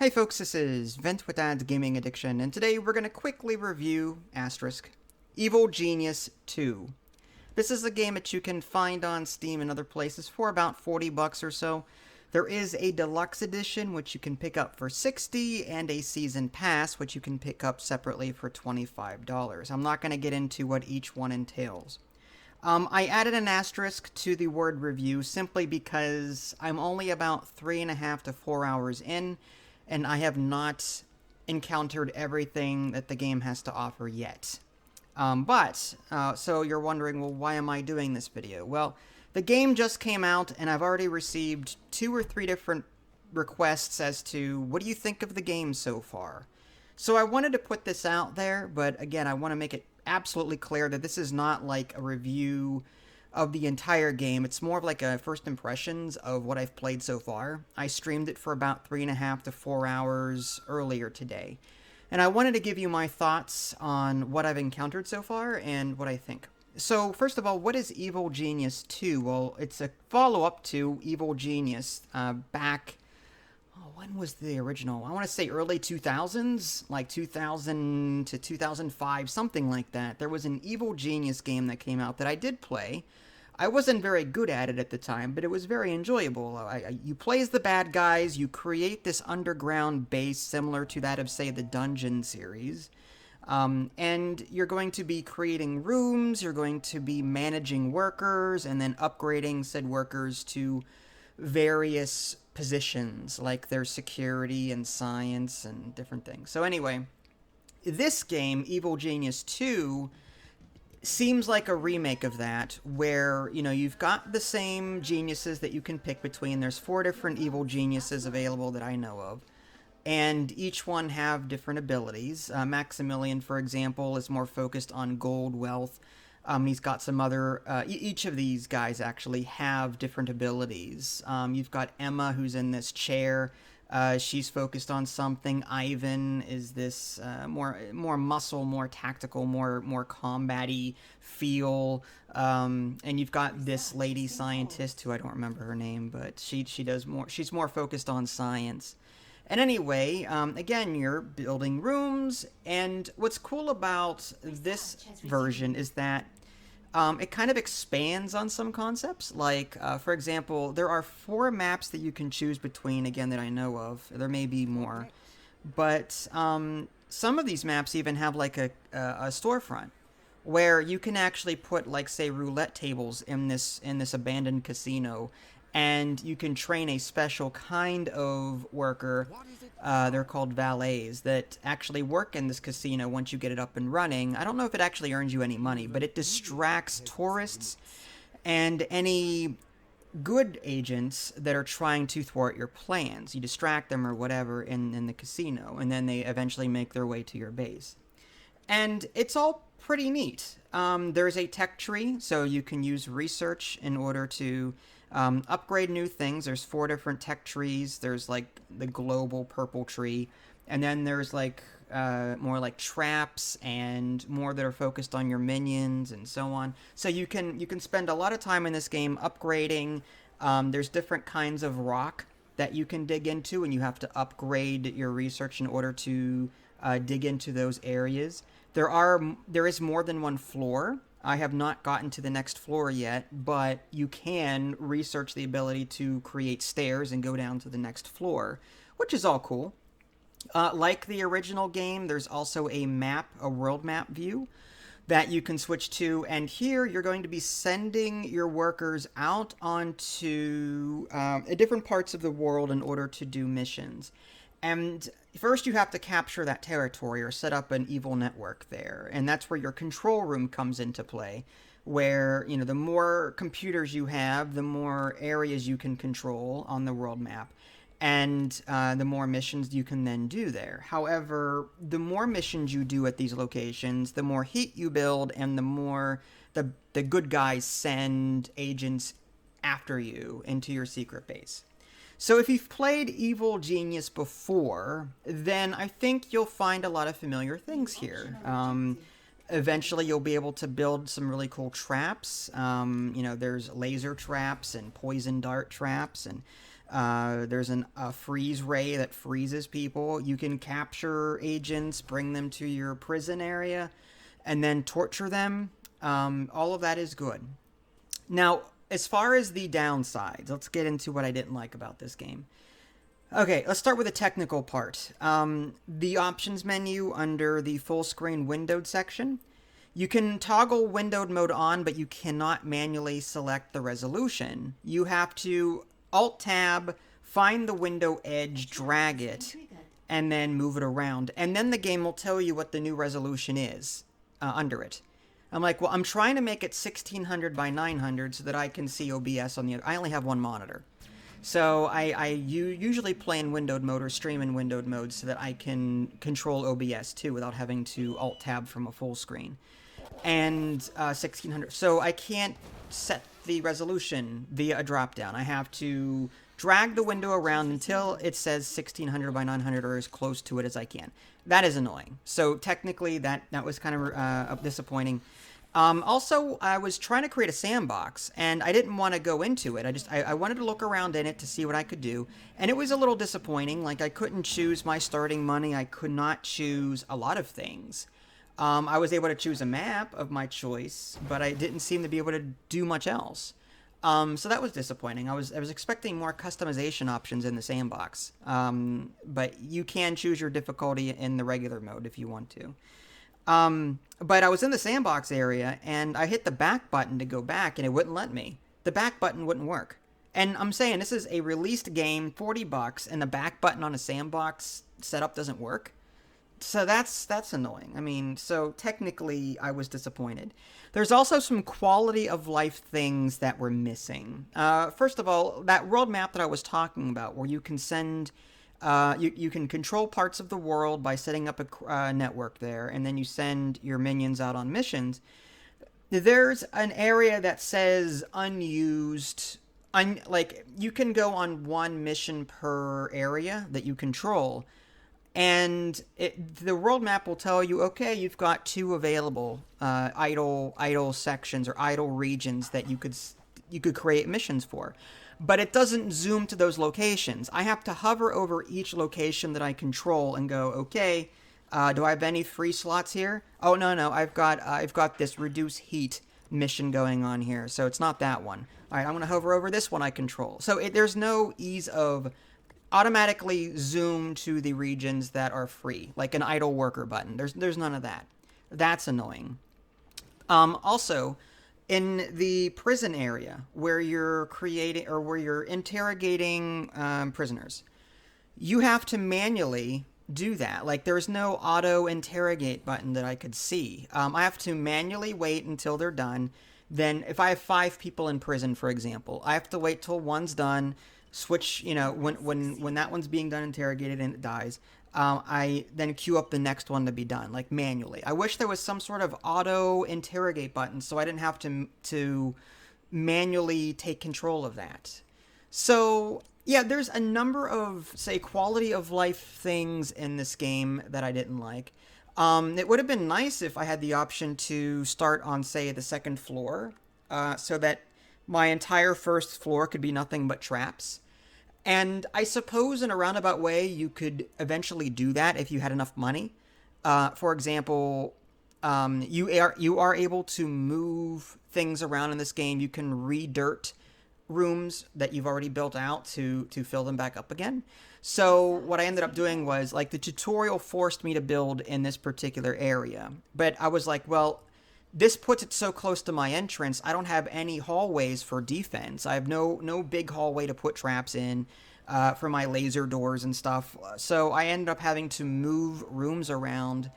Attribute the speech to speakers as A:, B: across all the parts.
A: Hey folks, this is Vent with Dad's Gaming Addiction, and today we're going to quickly review Evil Genius 2. This is a game that you can find on Steam and other places for about 40 bucks or so. There is a deluxe edition which you can pick up for 60 and a season pass which you can pick up separately for $25. I'm not going to get into what each one entails. I added an asterisk to the word review simply because I'm only about 3.5 to 4 hours in, and I have not encountered everything that the game has to offer yet. So you're wondering, well, why am I doing this video? Well, the game just came out, and I've already received 2 or 3 different requests as to, what do you think of the game so far? So I wanted to put this out there, but again, I want to make it absolutely clear that this is not like a review of the entire game. It's more of like a first impressions of what I've played so far. I streamed it for about 3.5 to 4 hours earlier today, and I wanted to give you my thoughts on what I've encountered so far and what I think. So first of all, what is Evil Genius 2? Well, it's a follow-up to Evil Genius back... when was the original? I want to say early 2000s, like 2000 to 2005, something like that. There was an Evil Genius game that came out that I did play. I wasn't very good at it at the time, but it was very enjoyable. You play as the bad guys, you create this underground base similar to that of, say, the Dungeon series. And you're going to be creating rooms, you're going to be managing workers, and then upgrading said workers to various positions, like their security and science and different things. So anyway, this game, Evil Genius 2, seems like a remake of that, where, you've got the same geniuses that you can pick between. There's 4 different evil geniuses available that I know of, and each one have different abilities. Maximilian, for example, is more focused on gold, wealth. He's got some other... each of these guys actually have different abilities. You've got Emma, who's in this chair. She's focused on something. Ivan is this more muscle, more tactical, more combat-y feel. And you've got this lady scientist, who I don't remember her name, but she does more... She's more focused on science. And anyway, again, you're building rooms, and what's cool about this version is that it kind of expands on some concepts. Like, for example, there are 4 maps that you can choose between, again, that I know of. There may be more. But some of these maps even have, like, a storefront, where you can actually put, like, say, roulette tables in this abandoned casino, and you can train a special kind of worker, they're called valets, that actually work in this casino once you get it up and running. I don't know if it actually earns you any money, but it distracts tourists and any good agents that are trying to thwart your plans. You distract them or whatever in the casino, and then they eventually make their way to your base. And it's all pretty neat. There's a tech tree, so you can use research in order to upgrade new things. There's 4 different tech trees. There's like the global purple tree, and then there's like more like traps and more that are focused on your minions and so on. So you can spend a lot of time in this game upgrading. There's different kinds of rock that you can dig into, and you have to upgrade your research in order to dig into those areas. There is more than one floor. I have not gotten to the next floor yet, but you can research the ability to create stairs and go down to the next floor, which is all cool. Like the original game, there's also a world map view that you can switch to, and here you're going to be sending your workers out onto different parts of the world in order to do missions. And first you have to capture that territory or set up an evil network there. And that's where your control room comes into play, where, the more computers you have, the more areas you can control on the world map. And the more missions you can then do there. However, the more missions you do at these locations, the more heat you build, and the more the good guys send agents after you into your secret base. So if you've played Evil Genius before, then I think you'll find a lot of familiar things here. Eventually you'll be able to build some really cool traps. There's laser traps and poison dart traps, and There's a freeze ray that freezes people. You can capture agents, bring them to your prison area, and then torture them. All of that is good. Now, as far as the downsides, let's get into what I didn't like about this game. Okay, let's start with the technical part. The options menu under the full screen windowed section. You can toggle windowed mode on, but you cannot manually select the resolution. You have to Alt-Tab, find the window edge, drag it, and then move it around. And then the game will tell you what the new resolution is under it. I'm like, well, I'm trying to make it 1600 by 900 so that I can see OBS on the other. I only have one monitor. So I usually play in windowed mode or stream in windowed mode so that I can control OBS too without having to Alt-Tab from a full screen. And 1600. So I can't set the resolution via a drop-down. I have to drag the window around until it says 1600 by 900 or as close to it as I can. That is annoying. So technically that was kind of disappointing. Also, I was trying to create a sandbox, and I didn't want to go into it. I wanted to look around in it to see what I could do, and it was a little disappointing. Like, I couldn't choose my starting money. I could not choose a lot of things. I was able to choose a map of my choice, but I didn't seem to be able to do much else. So that was disappointing. I was expecting more customization options in the sandbox, but you can choose your difficulty in the regular mode if you want to. But I was in the sandbox area, and I hit the back button to go back, and it wouldn't let me. The back button wouldn't work. And I'm saying, this is a released game, $40, and the back button on a sandbox setup doesn't work. So that's annoying. I mean, so technically, I was disappointed. There's also some quality of life things that were missing. First of all, that world map that I was talking about, where you can send... you can control parts of the world by setting up a network there, and then you send your minions out on missions. There's an area that says unused. Like, you can go on one mission per area that you control, and the world map will tell you, okay, you've got 2 available idle sections or idle regions that you could create missions for. But it doesn't zoom to those locations. I have to hover over each location that I control and go, okay, do I have any free slots here? Oh, no, I've got this reduce heat mission going on here, so it's not that one. All right, I'm going to hover over this one I control. So there's no ease of automatically zoom to the regions that are free, like an idle worker button. There's none of that. That's annoying. Also, in the prison area where you're creating or where you're interrogating prisoners, you have to manually do that. Like, there's no auto interrogate button that I could see. I have to manually wait until they're done. Then if I have 5 people in prison, for example, I have to wait till one's done, switch, when that one's being done interrogated and it dies, I then queue up the next one to be done, like manually. I wish there was some sort of auto interrogate button so I didn't have to manually take control of that. So, yeah, there's a number of, say, quality of life things in this game that I didn't like. It would have been nice if I had the option to start on, say, the second floor, so that my entire first floor could be nothing but traps. And I suppose in a roundabout way, you could eventually do that if you had enough money. For example, you are able to move things around in this game. You can re-dirt rooms that you've already built out to fill them back up again. So what I ended up doing was, like, the tutorial forced me to build in this particular area. But I was like, well, this puts it so close to my entrance, I don't have any hallways for defense. I have no big hallway to put traps in for my laser doors and stuff. So I ended up having to move rooms around,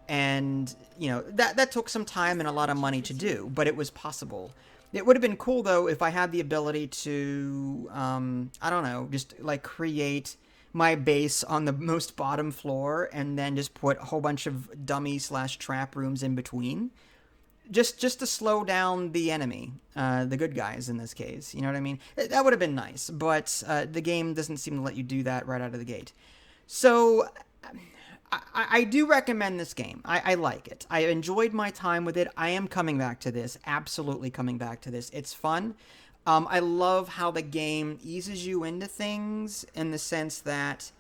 A: and, that took some time and a lot of money to do, but it was possible. It would have been cool, though, if I had the ability to, I don't know, just, like, create my base on the most bottom floor and then just put a whole bunch of dummy/trap rooms in between. Just to slow down the enemy, the good guys in this case. You know what I mean? That would have been nice, but the game doesn't seem to let you do that right out of the gate. So I do recommend this game. I like it. I enjoyed my time with it. I am coming back to this. Absolutely coming back to this. It's fun. I love how the game eases you into things in the sense that,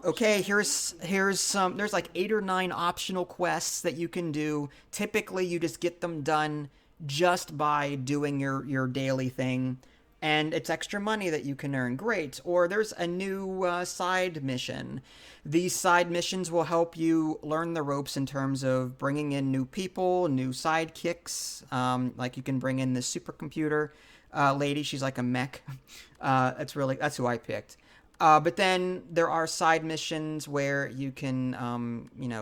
A: okay, here's some, there's like 8 or 9 optional quests that you can do. Typically, you just get them done just by doing your daily thing, and it's extra money that you can earn. Great. Or there's a new side mission. These side missions will help you learn the ropes in terms of bringing in new people, new sidekicks. Like you can bring in this supercomputer lady. She's like a mech. That's who I picked. But then there are side missions where you can,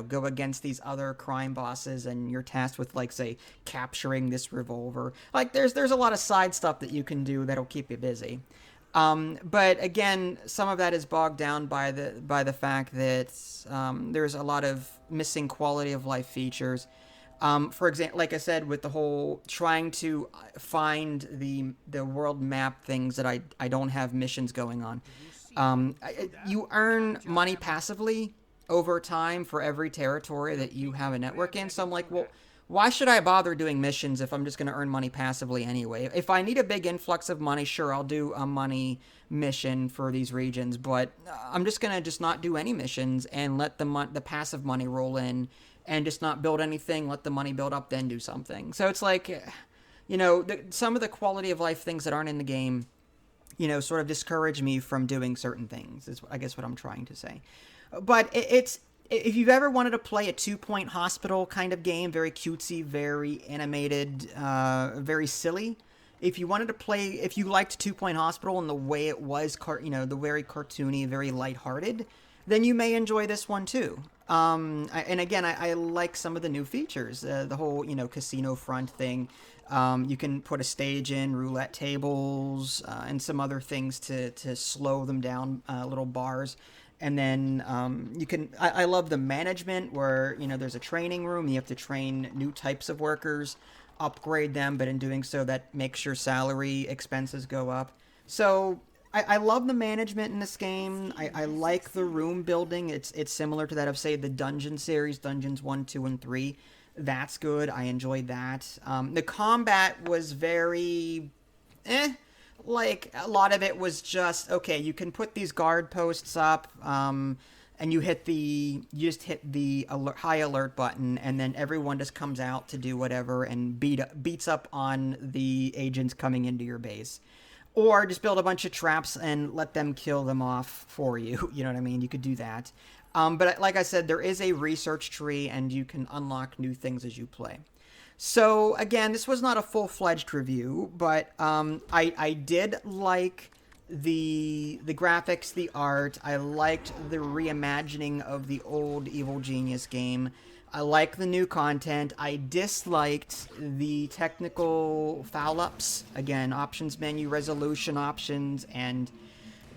A: go against these other crime bosses, and you're tasked with, like, say, capturing this revolver. Like, there's a lot of side stuff that you can do that'll keep you busy. But again, some of that is bogged down by the fact that there's a lot of missing quality of life features. For example, like I said, with the whole trying to find the world map things that I don't have missions going on. You earn money passively over time for every territory that you have a network in. So I'm like, well, why should I bother doing missions if I'm just going to earn money passively anyway? If I need a big influx of money, sure, I'll do a money mission for these regions, but I'm just going to just not do any missions and let the passive money roll in and just not build anything, let the money build up, then do something. So it's like, some of the quality of life things that aren't in the game, sort of discourage me from doing certain things, is I guess what I'm trying to say. But it's, if you've ever wanted to play a 2-Point Hospital kind of game, very cutesy, very animated, very silly, if you liked 2-Point Hospital and the way it was, the very cartoony, very lighthearted, then you may enjoy this one too. And again, I like some of the new features, the whole, casino front thing. You can put a stage in, roulette tables, and some other things to slow them down, little bars. And then I love the management where, there's a training room. You have to train new types of workers, upgrade them, but in doing so, that makes your salary expenses go up. So I love the management in this game. I like the room building. It's similar to that of, say, the Dungeon series, Dungeons 1, 2, and 3. That's good. I enjoyed that. The combat was very like, a lot of it was just, okay, you can put these guard posts up, and you just hit the high alert button, and then everyone just comes out to do whatever and beats up on the agents coming into your base. Or just build a bunch of traps and let them kill them off for you. You know what I mean? You could do that. But like I said, there is a research tree, and you can unlock new things as you play. So again, this was not a full-fledged review, but I did like the graphics, the art. I liked the reimagining of the old Evil Genius game. I like the new content. I disliked the technical foul-ups. Again, options menu, resolution options, and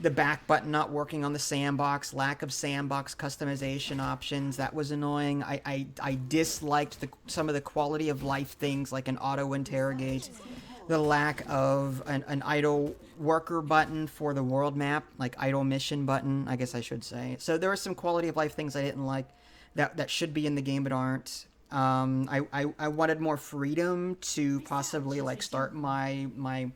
A: the back button not working on the sandbox, lack of sandbox customization options. That was annoying. I disliked some of the quality of life things like an auto-interrogate, the lack of an idle worker button for the world map, like idle mission button, I guess I should say. So there were some quality of life things I didn't like that should be in the game but aren't. I wanted more freedom to possibly, like, start my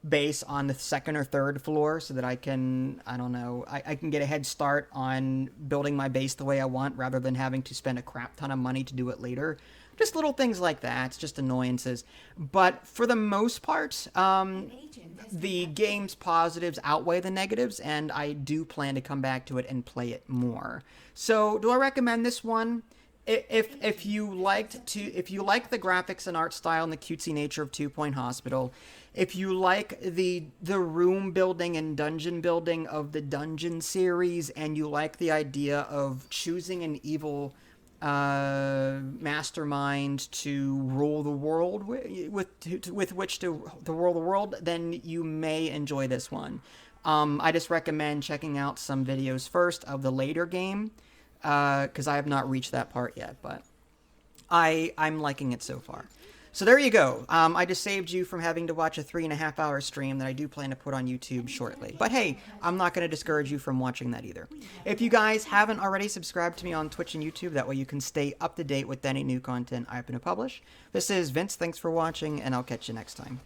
A: base on the second or third floor so that I can, I don't know, I can get a head start on building my base the way I want rather than having to spend a crap ton of money to do it later. Just little things like that, just annoyances. But for the most part, the game's positives outweigh the negatives, and I do plan to come back to it and play it more. So, do I recommend this one? If you like the graphics and art style and the cutesy nature of 2-Point Hospital, if you like the room building and dungeon building of the Dungeon series, and you like the idea of choosing an evil mastermind to rule the world with which to rule the world, then you may enjoy this one. I just recommend checking out some videos first of the later game, because I have not reached that part yet, but I'm liking it so far. So there you go. I just saved you from having to watch a 3.5-hour stream that I do plan to put on YouTube shortly. But hey, I'm not going to discourage you from watching that either. If you guys haven't already subscribed to me on Twitch and YouTube, that way you can stay up to date with any new content I happen to publish. This is Vince. Thanks for watching, and I'll catch you next time.